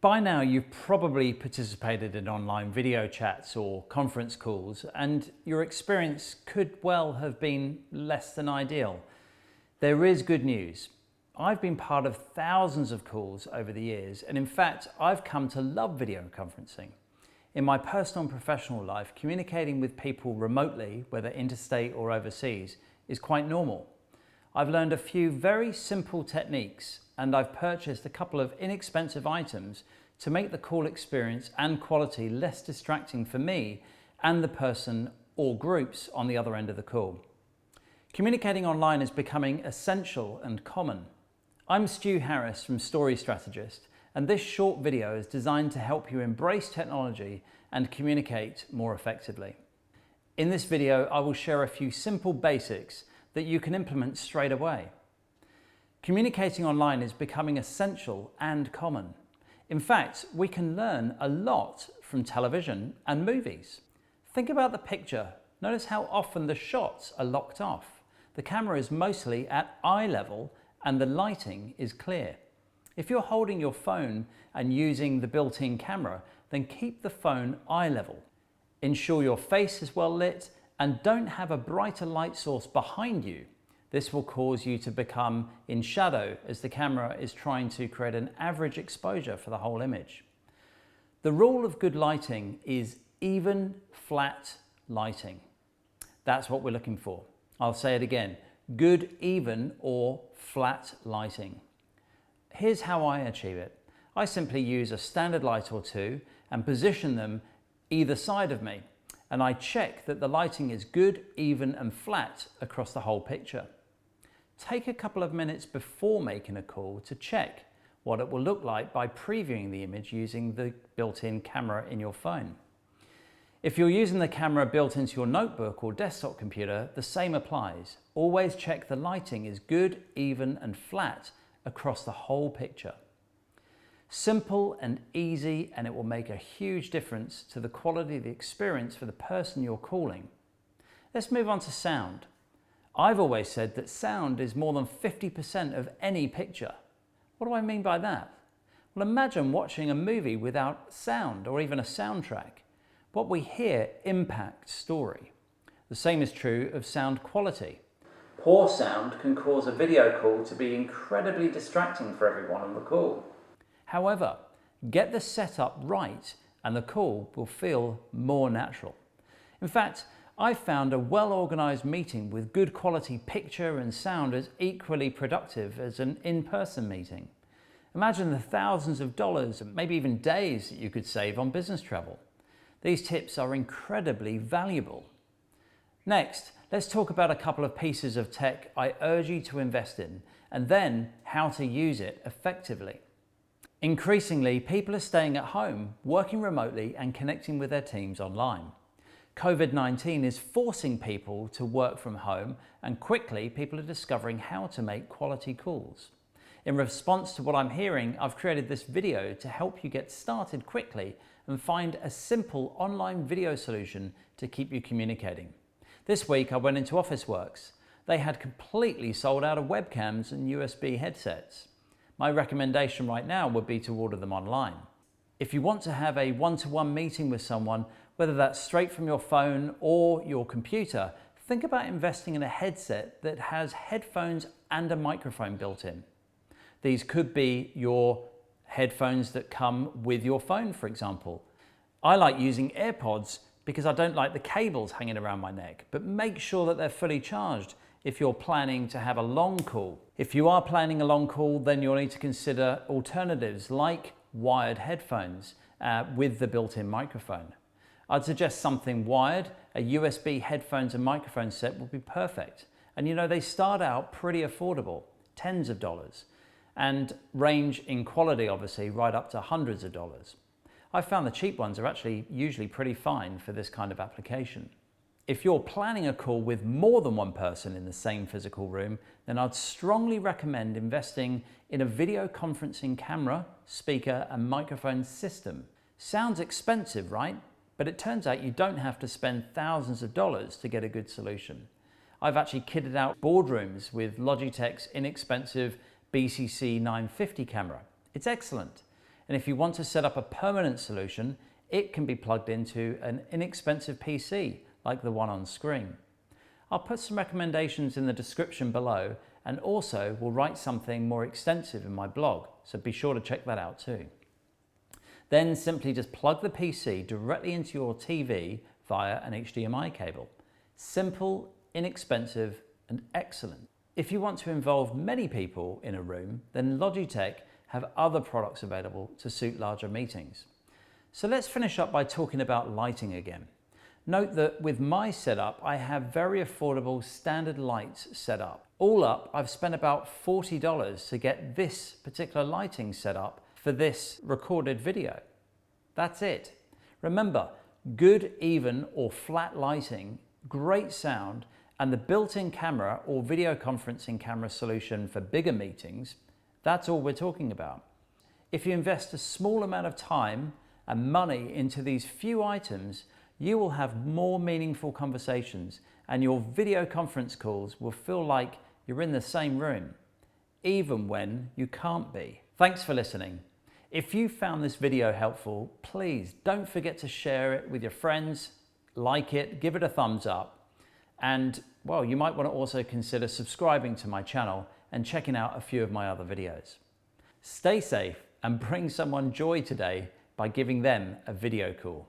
By now, you've probably participated in online video chats or conference calls, and your experience could well have been less than ideal. There is good news. I've been part of thousands of calls over the years, and in fact, I've come to love video conferencing. In my personal and professional life, communicating with people remotely, whether interstate or overseas, is quite normal. I've learned a few very simple techniques, and I've purchased a couple of inexpensive items to make the call experience and quality less distracting for me and the person or groups on the other end of the call. Communicating online is becoming essential and common. I'm Stu Harris from Strategist, and this short video is designed to help you embrace technology and communicate more effectively. In this video, I will share a few simple basics that you can implement straight away. Communicating online is becoming essential and common. In fact, we can learn a lot from television and movies. Think about the picture. Notice how often the shots are locked off. The camera is mostly at eye level and the lighting is clear. If you're holding your phone and using the built-in camera, then keep the phone eye level. Ensure your face is well lit and don't have a brighter light source behind you. This will cause you to become in shadow as the camera is trying to create an average exposure for the whole image. The rule of good lighting is even, flat lighting. That's what we're looking for. I'll say it again, good, even, or flat lighting. Here's how I achieve it. I simply use a standard light or two and position them either side of me, and I check that the lighting is good, even, and flat across the whole picture. Take a couple of minutes before making a call to check what it will look like by previewing the image using the built-in camera in your phone. If you're using the camera built into your notebook or desktop computer, the same applies. Always check the lighting is good, even, and flat across the whole picture. Simple and easy, and it will make a huge difference to the quality of the experience for the person you're calling. Let's move on to sound. I've always said that sound is more than 50% of any picture. What do I mean by that? Well, imagine watching a movie without sound or even a soundtrack. What we hear impacts story. The same is true of sound quality. Poor sound can cause a video call to be incredibly distracting for everyone on the call. However, get the setup right and the call will feel more natural. In fact, I found a well-organized meeting with good quality picture and sound as equally productive as an in-person meeting. Imagine the thousands of dollars, maybe even days that you could save on business travel. These tips are incredibly valuable. Next, let's talk about a couple of pieces of tech I urge you to invest in, and then how to use it effectively. Increasingly, people are staying at home, working remotely and connecting with their teams online. COVID-19 is forcing people to work from home, and quickly people are discovering how to make quality calls. In response to what I'm hearing, I've created this video to help you get started quickly and find a simple online video solution to keep you communicating. This week I went into Officeworks. They had completely sold out of webcams and USB headsets. My recommendation right now would be to order them online. If you want to have a one-to-one meeting with someone, whether that's straight from your phone or your computer, think about investing in a headset that has headphones and a microphone built in. These could be your headphones that come with your phone, for example. I like using AirPods because I don't like the cables hanging around my neck, but make sure that they're fully charged if you're planning to have a long call. If you are planning a long call, then you'll need to consider alternatives like wired headphones with the built-in microphone. I'd suggest something wired. A USB headphones and microphone set would be perfect. And you know, they start out pretty affordable, tens of dollars, and range in quality obviously right up to hundreds of dollars. I've found the cheap ones are actually usually pretty fine for this kind of application. If you're planning a call with more than one person in the same physical room, then I'd strongly recommend investing in a video conferencing camera, speaker, and microphone system. Sounds expensive, right? But it turns out you don't have to spend thousands of dollars to get a good solution. I've actually kitted out boardrooms with Logitech's inexpensive BCC950 camera. It's excellent. And if you want to set up a permanent solution, it can be plugged into an inexpensive PC like the one on screen. I'll put some recommendations in the description below, and also will write something more extensive in my blog, so be sure to check that out too. Then simply just plug the PC directly into your TV via an HDMI cable. Simple, inexpensive, and excellent. If you want to involve many people in a room, then Logitech have other products available to suit larger meetings. So let's finish up by talking about lighting again. Note that with my setup, I have very affordable standard lights set up. All up, I've spent about $40 to get this particular lighting set up for this recorded video. That's it. Remember, good, even, or flat lighting, great sound, and the built-in camera or video conferencing camera solution for bigger meetings, that's all we're talking about. If you invest a small amount of time and money into these few items, you will have more meaningful conversations, and your video conference calls will feel like you're in the same room, even when you can't be. Thanks for listening. If you found this video helpful, please don't forget to share it with your friends, like it, give it a thumbs up, and well, you might want to also consider subscribing to my channel and checking out a few of my other videos. Stay safe and bring someone joy today by giving them a video call.